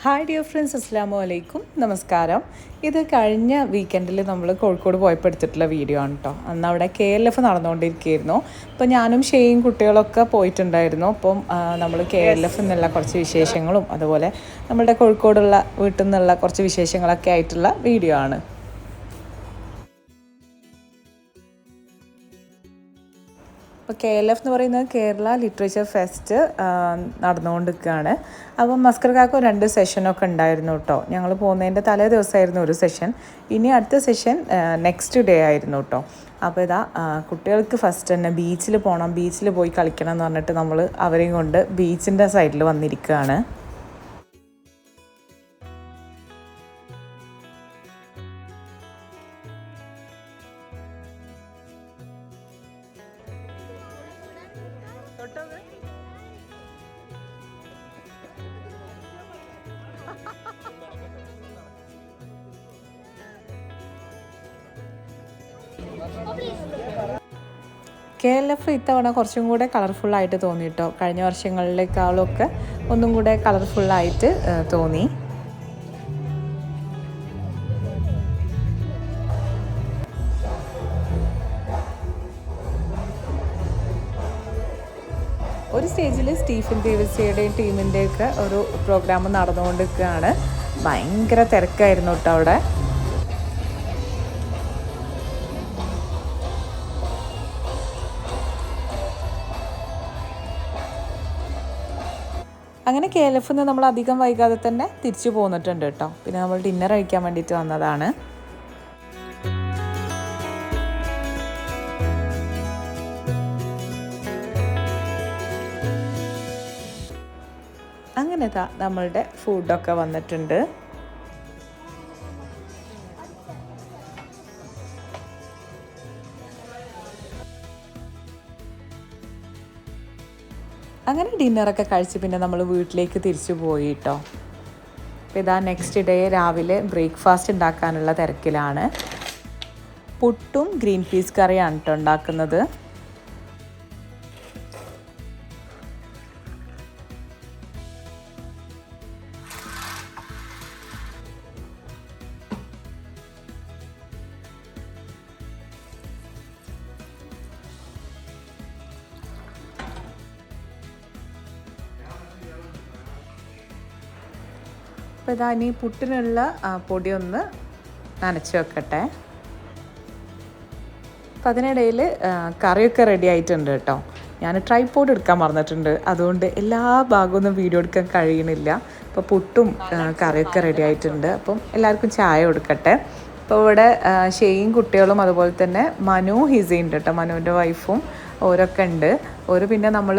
Hi dear friends, അസ്സാമു അലൈക്കും, നമസ്കാരം. ഇത് കഴിഞ്ഞ വീക്കെൻഡിൽ നമ്മൾ കോഴിക്കോട് പോയപ്പോൾ എടുത്തിട്ടുള്ള വീഡിയോ ആണ് കേട്ടോ. അന്ന് അവിടെ KLF നടന്നുകൊണ്ടിരിക്കുകയായിരുന്നു. അപ്പോൾ ഞാനും ഷെയും കുട്ടികളൊക്കെ പോയിട്ടുണ്ടായിരുന്നു. അപ്പം നമ്മൾ KLF എന്നുള്ള കുറച്ച് വിശേഷങ്ങളും അതുപോലെ നമ്മളുടെ കോഴിക്കോടുള്ള വീട്ടിൽ നിന്നുള്ള കുറച്ച് വിശേഷങ്ങളൊക്കെ ആയിട്ടുള്ള വീഡിയോ ആണ്. ഇപ്പോൾ KLF എന്ന് പറയുന്നത് കേരള ലിറ്ററേച്ചർ ഫെസ്റ്റ് നടന്നുകൊണ്ടിരിക്കുകയാണ്. അപ്പം മസ്കർ കാക്ക 2 സെഷനൊക്കെ ഉണ്ടായിരുന്നു കേട്ടോ. ഞങ്ങൾ പോകുന്നതിൻ്റെ തലേ ദിവസമായിരുന്നു ഒരു സെഷൻ. ഇനി അടുത്ത സെഷൻ നെക്സ്റ്റ് ഡേ ആയിരുന്നു കേട്ടോ. അപ്പോൾ ഇതാ കുട്ടികൾക്ക് ഫസ്റ്റ് തന്നെ ബീച്ചിൽ പോകണം, ബീച്ചിൽ പോയി കളിക്കണം എന്ന് പറഞ്ഞിട്ട് നമ്മൾ അവരെയും കൊണ്ട് ബീച്ചിൻ്റെ സൈഡിൽ വന്നിരിക്കുകയാണ്. KLF ഇത്തവണ കുറച്ചും കൂടെ കളർഫുള്ളായിട്ട് തോന്നി കേട്ടോ. കഴിഞ്ഞ വർഷങ്ങളിലേക്കാളൊക്കെ ഒന്നും കൂടെ കളർഫുള്ളായിട്ട് തോന്നി. ഒരു സ്റ്റേജിൽ സ്റ്റീഫൻ ദേവസിയുടെയും ടീമിൻ്റെയൊക്കെ ഒരു പ്രോഗ്രാം നടന്നുകൊണ്ടിരിക്കുകയാണ്. ഭയങ്കര തിരക്കായിരുന്നു കേട്ടോ അവിടെ. അങ്ങനെ KLF നമ്മൾ അധികം വൈകാതെ തന്നെ തിരിച്ചു പോന്നിട്ടുണ്ട് കേട്ടോ. പിന്നെ നമ്മൾ ഡിന്നർ കഴിക്കാൻ വേണ്ടിയിട്ട് വന്നതാണ്. അങ്ങനെ നമ്മളുടെ ഫുഡൊക്കെ വന്നിട്ടുണ്ട്. അങ്ങനെ ഡിന്നറൊക്കെ കഴിച്ച് പിന്നെ നമ്മൾ വീട്ടിലേക്ക് തിരിച്ചു പോയി കേട്ടോ. അപ്പോൾ ഇതാ നെക്സ്റ്റ് ഡേ രാവിലെ ബ്രേക്ക്ഫാസ്റ്റ് ഉണ്ടാക്കാനുള്ള തിരക്കിലാണ്. പുട്ടും ഗ്രീൻ പീസ് കറിയാണ് കേട്ടോ ഉണ്ടാക്കുന്നത്. അപ്പോൾ ഇതാ ഇനി പുട്ടിനുള്ള പൊടിയൊന്ന് നനച്ച് വെക്കട്ടെ. അപ്പം അതിനിടയിൽ കറിയൊക്കെ റെഡി ആയിട്ടുണ്ട് കേട്ടോ. ഞാൻ ട്രൈപോഡ് എടുക്കാൻ മറന്നിട്ടുണ്ട്, അതുകൊണ്ട് എല്ലാ ഭാഗമൊന്നും വീഡിയോ എടുക്കാൻ കഴിയണില്ല. അപ്പോൾ പുട്ടും കറിയൊക്കെ റെഡി ആയിട്ടുണ്ട്. അപ്പം എല്ലാവർക്കും ചായ കൊടുക്കട്ടെ. അപ്പോൾ ഇവിടെ ഷെയും കുട്ടികളും അതുപോലെ തന്നെ മനു ഹിസയുണ്ട് കേട്ടോ. മനുവിൻ്റെ വൈഫും ഓരൊക്കെ ഉണ്ട്. ഓര് പിന്നെ നമ്മൾ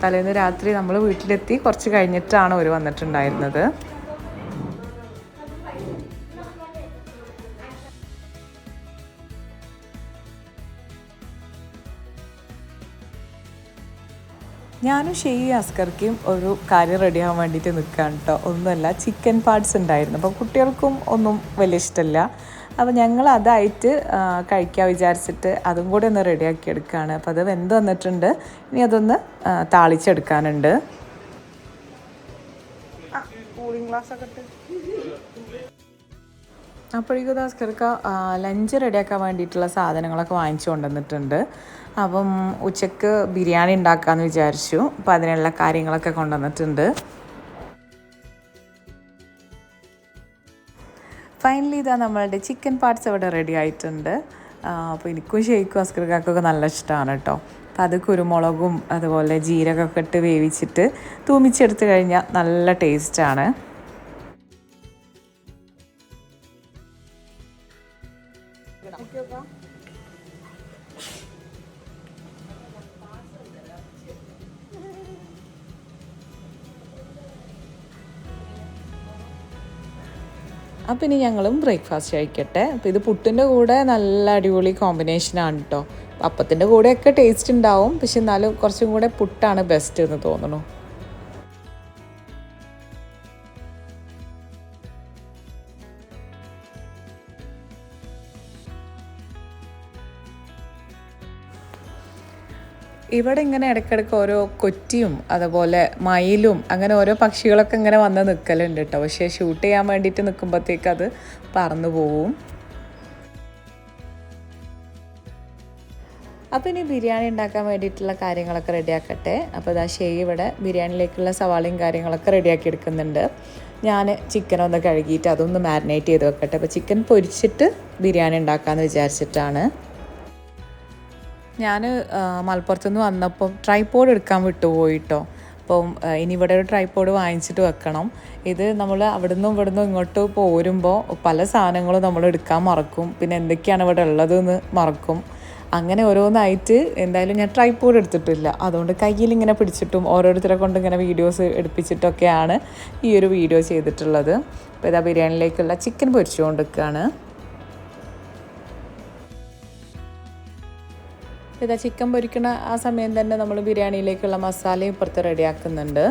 തലേന്ന് രാത്രി നമ്മൾ വീട്ടിലെത്തി കുറച്ച് കഴിഞ്ഞിട്ടാണ് ഓര് വന്നിട്ടുണ്ടായിരുന്നത്. ഞാനും ഷെയ്യും അസ്കർക്കും ഒരു കാര്യം റെഡിയാകാൻ വേണ്ടിയിട്ട് നിൽക്കുകയാണ് കേട്ടോ. ഒന്നുമല്ല, ചിക്കൻ പാർട്സ് ഉണ്ടായിരുന്നു. അപ്പോൾ കുട്ടികൾക്കും ഒന്നും വലിയ ഇഷ്ടമല്ല. അപ്പോൾ ഞങ്ങൾ അതായിട്ട് കഴിക്കാൻ വിചാരിച്ചിട്ട് അതും കൂടെ ഒന്ന് റെഡിയാക്കി എടുക്കുകയാണ്. അപ്പോൾ അത് വെന്ത് വന്നിട്ടുണ്ട്. ഇനി അതൊന്ന് താളിച്ചെടുക്കാനുണ്ട്. കൂളിംഗ് ഗ്ലാസ്സൊക്കെ ഇട്ട് അപ്പോഴേക്കും അസ്കർക്ക് ലഞ്ച് റെഡിയാക്കാൻ വേണ്ടിയിട്ടുള്ള സാധനങ്ങളൊക്കെ വാങ്ങിച്ചു കൊണ്ടുവന്നിട്ടുണ്ട്. അപ്പം ഉച്ചക്ക് ബിരിയാണി ഉണ്ടാക്കാമെന്ന് വിചാരിച്ചു. അപ്പം അതിനുള്ള കാര്യങ്ങളൊക്കെ കൊണ്ടുവന്നിട്ടുണ്ട്. ഫൈനലി ഇതാ നമ്മളുടെ ചിക്കൻ പാർട്സ് ഇവിടെ റെഡി ആയിട്ടുണ്ട്. അപ്പോൾ എനിക്കും ഷെയ്ക്കും അസ്കർക്കൊക്കെ നല്ല ഇഷ്ടമാണ് കേട്ടോ. അപ്പം അത് കുരുമുളകും അതുപോലെ ജീരകമൊക്കെ ഇട്ട് വേവിച്ചിട്ട് തൂമിച്ചെടുത്ത് കഴിഞ്ഞാൽ നല്ല ടേസ്റ്റാണ്. അപ്പം ഇനി ഞങ്ങളും ബ്രേക്ക്ഫാസ്റ്റ് കഴിക്കട്ടെ. അപ്പോൾ ഇത് പുട്ടിൻ്റെ കൂടെ നല്ല അടിപൊളി കോമ്പിനേഷനാണ് കേട്ടോ. അപ്പത്തിൻ്റെ കൂടെയൊക്കെ ടേസ്റ്റ് ഉണ്ടാവും, പക്ഷെ എന്നാലും കുറച്ചും കൂടെ പുട്ടാണ് ബെസ്റ്റ് എന്ന് തോന്നുന്നു. ഇവിടെ ഇങ്ങനെ ഇടയ്ക്കിടയ്ക്ക് ഓരോ കൊറ്റിയും അതുപോലെ മയിലും അങ്ങനെ ഓരോ പക്ഷികളൊക്കെ ഇങ്ങനെ വന്ന് നിൽക്കലുണ്ട് കേട്ടോ. പക്ഷേ ഷൂട്ട് ചെയ്യാൻ വേണ്ടിയിട്ട് നിൽക്കുമ്പോഴത്തേക്ക് അത് പറന്നു പോവും. അപ്പോൾ ഇനി ബിരിയാണി ഉണ്ടാക്കാൻ വേണ്ടിയിട്ടുള്ള കാര്യങ്ങളൊക്കെ റെഡിയാക്കട്ടെ. അപ്പോൾ ഇതാ ഷെയ് ഇവിടെ ബിരിയാണിയിലേക്കുള്ള സവാളയും കാര്യങ്ങളൊക്കെ റെഡിയാക്കി എടുക്കുന്നുണ്ട്. ഞാൻ ചിക്കനൊന്ന് കഴുകിയിട്ട് അതൊന്ന് മാരിനേറ്റ് ചെയ്ത് വെക്കട്ടെ. അപ്പോൾ ചിക്കൻ പൊരിച്ചിട്ട് ബിരിയാണി ഉണ്ടാക്കാമെന്ന് വിചാരിച്ചിട്ടാണ്. ഞാൻ മലപ്പുറത്തുനിന്ന് വന്നപ്പം ട്രൈപോഡ് എടുക്കാൻ വിട്ടുപോയിട്ടോ. അപ്പം ഇനി ഇവിടെ ഒരു ട്രൈപോഡ് വാങ്ങിച്ചിട്ട് വെക്കണം. ഇത് നമ്മൾ അവിടുന്ന് ഇവിടുന്ന് ഇങ്ങോട്ട് പോരുമ്പോൾ പല സാധനങ്ങളും നമ്മൾ എടുക്കാൻ മറക്കും. പിന്നെ എന്തൊക്കെയാണ് ഇവിടെ ഉള്ളതെന്ന് മറക്കും. അങ്ങനെ ഓരോന്നായിട്ട് എന്തായാലും ഞാൻ ട്രൈപോഡ് എടുത്തിട്ടില്ല. അതുകൊണ്ട് കയ്യിലിങ്ങനെ പിടിച്ചിട്ടും ഓരോരുത്തരെ കൊണ്ട് ഇങ്ങനെ വീഡിയോസ് എടുപ്പിച്ചിട്ടൊക്കെയാണ് ഈ ഒരു വീഡിയോ ചെയ്തിട്ടുള്ളത്. അപ്പോൾ ഇതാ ബിരിയാണിയിലേക്കുള്ള ചിക്കൻ പൊരിച്ചുകൊണ്ട് നിൽക്കുകയാണ്. ഇതാ ചിക്കൻ പൊരിക്കണ ആ സമയം തന്നെ നമ്മൾ ബിരിയാണിയിലേക്കുള്ള മസാലയും ഇപ്പുറത്ത് റെഡിയാക്കുന്നുണ്ട്.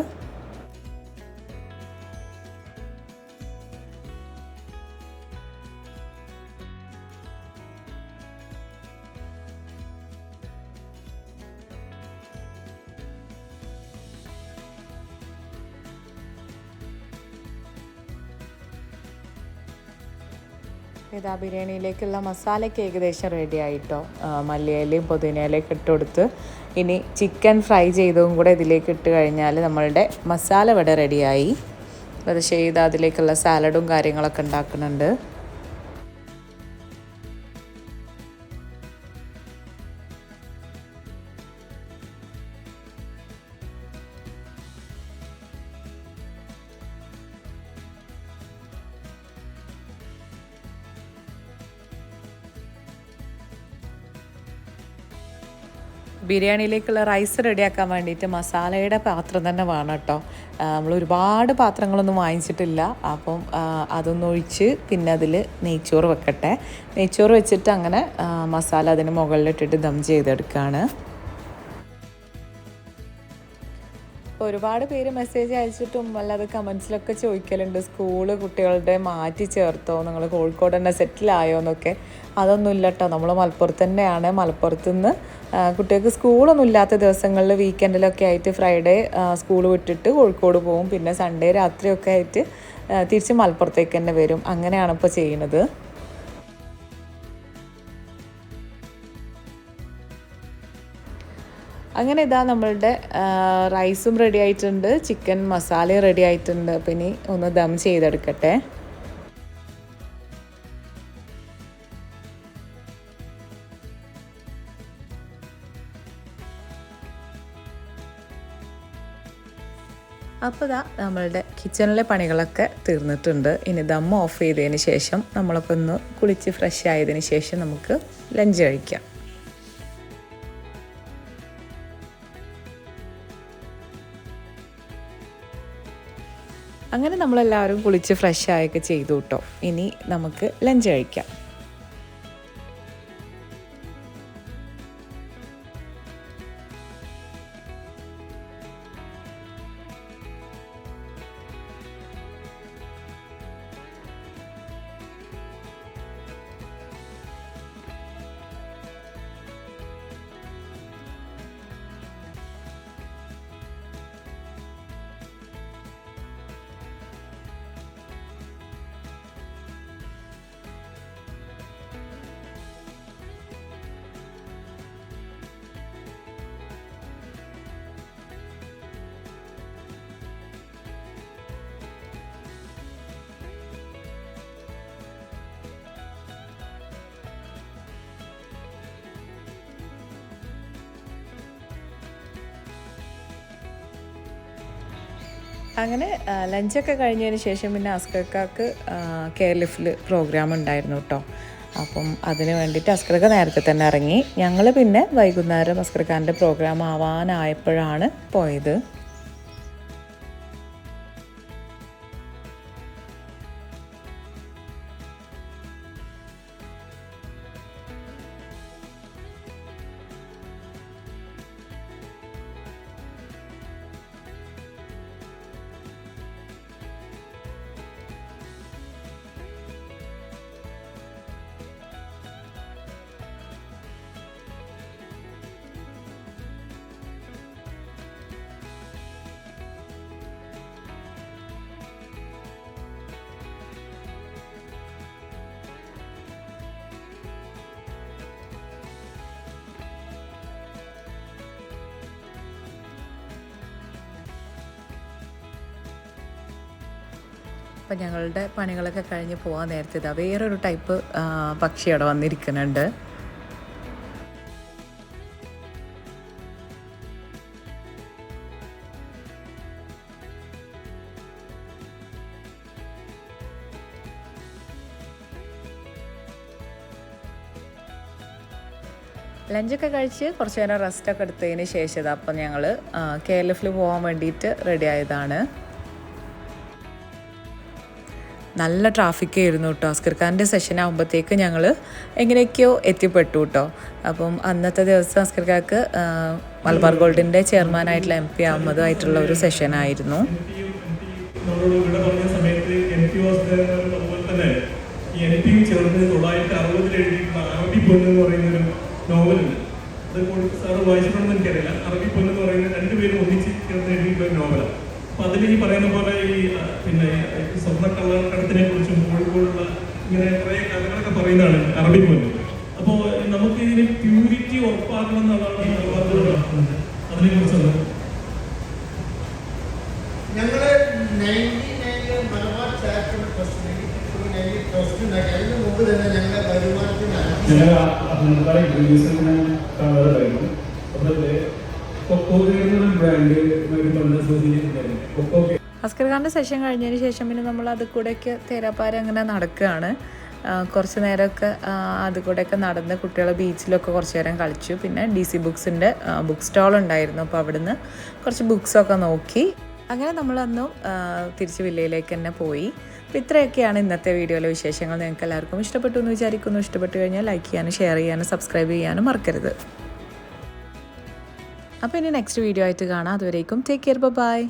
ഇതാ ബിരിയാണിയിലേക്കുള്ള മസാലയ്ക്ക് ഏകദേശം റെഡി ആയിട്ടോ. മല്ലിയിലയും പുതിനയിലയൊക്കെ ഇട്ട് കൊടുത്ത് ഇനി ചിക്കൻ ഫ്രൈ ചെയ്തതും കൂടെ ഇതിലേക്ക് ഇട്ട് കഴിഞ്ഞാൽ നമ്മളുടെ മസാല ഇവിടെ റെഡിയായി. അത് ചെയ്ത് അതിലേക്കുള്ള സാലഡും കാര്യങ്ങളൊക്കെ ഉണ്ടാക്കുന്നുണ്ട്. ബിരിയാണിയിലേക്കുള്ള റൈസ് റെഡിയാക്കാൻ വേണ്ടിയിട്ട് മസാലയുടെ പാത്രം തന്നെ വേണം കേട്ടോ. നമ്മൾ ഒരുപാട് പാത്രങ്ങളൊന്നും വാങ്ങിച്ചിട്ടില്ല. അപ്പം അതൊന്നൊഴിച്ച് പിന്നെ അതിൽ നെയ്ച്ചോറ് വെക്കട്ടെ. നെയ്ച്ചോറ് വെച്ചിട്ട് അങ്ങനെ മസാല അതിന് മുകളിലിട്ടിട്ട് ദം ചെയ്തെടുക്കുകയാണ്. ഒരുപാട് പേര് മെസ്സേജ് അയച്ചിട്ടും അല്ലാതെ കമൻസിലൊക്കെ ചോദിക്കലുണ്ട്, സ്കൂള് കുട്ടികളുടെ മാറ്റി ചേർത്തോ, നിങ്ങൾ കോഴിക്കോട് തന്നെ സെറ്റിലായോ എന്നൊക്കെ. അതൊന്നുമില്ല കേട്ടോ. നമ്മൾ മലപ്പുറത്ത് തന്നെയാണ്. മലപ്പുറത്ത് നിന്ന് കുട്ടികൾക്ക് സ്കൂളൊന്നും ഇല്ലാത്ത ദിവസങ്ങളിൽ വീക്കെൻഡിലൊക്കെ ആയിട്ട് ഫ്രൈഡേ സ്കൂൾ വിട്ടിട്ട് കോഴിക്കോട് പോകും. പിന്നെ സൺഡേ രാത്രിയൊക്കെ ആയിട്ട് തിരിച്ച് മലപ്പുറത്തേക്ക് തന്നെ വരും. അങ്ങനെയാണ് ഇപ്പോൾ ചെയ്യുന്നത്. അങ്ങനെ ഇതാ നമ്മളുടെ റൈസും റെഡി ആയിട്ടുണ്ട്, ചിക്കൻ മസാലയും റെഡി ആയിട്ടുണ്ട്. അപ്പം ഇനി ഒന്ന് ദം ചെയ്തെടുക്കട്ടെ. അപ്പോൾ ഇതാ നമ്മളുടെ കിച്ചണിലെ പണികളൊക്കെ തീർന്നിട്ടുണ്ട്. ഇനി ദം ഓഫ് ചെയ്തതിന് ശേഷം നമ്മളൊക്കെ ഒന്ന് കുളിച്ച് ഫ്രഷ് ആയതിന് ശേഷം നമുക്ക് ലഞ്ച് കഴിക്കാം. അങ്ങനെ നമ്മളെല്ലാവരും കുളിച്ച് ഫ്രഷ് ആയൊക്കെ ചെയ്തു കേട്ടോ. ഇനി നമുക്ക് ലഞ്ച് കഴിക്കാം. അങ്ങനെ ലഞ്ചൊക്കെ കഴിഞ്ഞതിന് ശേഷം പിന്നെ അസ്കർക്കാക്ക് കെയർ ലിഫ്റ്റിൽ പ്രോഗ്രാം ഉണ്ടായിരുന്നു കേട്ടോ. അപ്പം അതിന് വേണ്ടിയിട്ട് അസ്കർക്ക നേരത്തെ തന്നെ ഇറങ്ങി. ഞങ്ങൾ പിന്നെ വൈകുന്നേരം അസ്കർക്കാൻ്റെ പ്രോഗ്രാം ആവാനായപ്പോഴാണ് പോയത്. അപ്പോൾ ഞങ്ങളുടെ പണികളൊക്കെ കഴിഞ്ഞ് പോകാൻ നേരത്തെ ഇതാ വേറൊരു ടൈപ്പ് പക്ഷി അവിടെ വന്നിരിക്കുന്നുണ്ട്. ലഞ്ചൊക്കെ കഴിച്ച് കുറച്ച് നേരം റെസ്റ്റൊക്കെ എടുത്തതിന് ശേഷം അപ്പം ഞങ്ങൾ KLF പോകാൻ വേണ്ടിയിട്ട് റെഡി ആയതാണ്. നല്ല ട്രാഫിക് ആയിരുന്നു കേട്ടോ. അസ്കർ ഖാൻ്റെ സെഷൻ ആകുമ്പോഴത്തേക്ക് ഞങ്ങൾ എങ്ങനെയൊക്കെയോ എത്തിപ്പെട്ടു കേട്ടോ. അപ്പം അന്നത്തെ ദിവസം അസ്കർ ഖാക്ക് മലബാർ ഗോൾഡിൻ്റെ ചെയർമാനായിട്ടുള്ള MP അഹമ്മദുമായിട്ടുള്ള ഒരു സെഷനായിരുന്നു. നോവലുണ്ട്. അത് സാറ് വായിച്ചിട്ടുണ്ടെന്ന് എനിക്കറിയില്ല. അറബി പൊന്നെന്ന് പറയുന്ന രണ്ടുപേരും ഒന്നിച്ച് ചേർന്ന് എഴുതിയിട്ടുള്ള ഒരു നോവലാണ്. അപ്പോൾ അതിൽ ഈ പറയുന്ന പോലെ ഈ പിന്നെ സ്വർണ്ണക്കള്ളക്കടത്തിനെ കുറിച്ചും കോഴിക്കോടുള്ള ഇങ്ങനെ കുറേ കഥകളൊക്കെ പറയുന്നതാണ് അറബി പൊന്ന്. അപ്പോൾ നമുക്ക് ഇതിന് പ്യൂരിറ്റി ഉറപ്പാക്കണം എന്നുള്ളതാണ് അതിനെക്കുറിച്ചുള്ളത്. ഞങ്ങൾ 99 മലബാർ ചാരിറ്റബിൾ ട്രസ്റ്റ് ഉണ്ടാക്കി. അതിന് മുമ്പ് തന്നെ ഞങ്ങളുടെ വരുമാനത്തിന് അസ്കർ ഖാൻ്റെ സെഷൻ കഴിഞ്ഞതിന് ശേഷം പിന്നെ നമ്മൾ അത് കൂടെയൊക്കെ തേരാപ്പാര അങ്ങനെ നടക്കുകയാണ്. കുറച്ച് നേരമൊക്കെ അത് കൂടെയൊക്കെ നടന്ന് കുട്ടികൾ ബീച്ചിലൊക്കെ കുറച്ച് നേരം കളിച്ചു. പിന്നെ DC ബുക്സിൻ്റെ ബുക്ക് സ്റ്റോൾ ഉണ്ടായിരുന്നു. അപ്പോൾ അവിടുന്ന് കുറച്ച് ബുക്സൊക്കെ നോക്കി അങ്ങനെ നമ്മളന്നും തിരിച്ച് വില്ലയിലേക്ക് തന്നെ പോയി. അപ്പോൾ ഇത്രയൊക്കെയാണ് ഇന്നത്തെ വീഡിയോയിലെ വിശേഷങ്ങൾ. നിങ്ങൾക്ക് എല്ലാവർക്കും ഇഷ്ടപ്പെട്ടു എന്ന് വിചാരിക്കുന്നു. ഇഷ്ടപ്പെട്ട് കഴിഞ്ഞാൽ ലൈക്ക് ചെയ്യാനും ഷെയർ ചെയ്യാനും സബ്സ്ക്രൈബ് ചെയ്യാനും മറക്കരുത്. അപ്പോൾ ഇനി നെക്സ്റ്റ് വീഡിയോ ആയിട്ട് കാണാം. അതുവരേക്കും ടേക്ക് കെയർ, ബൈ.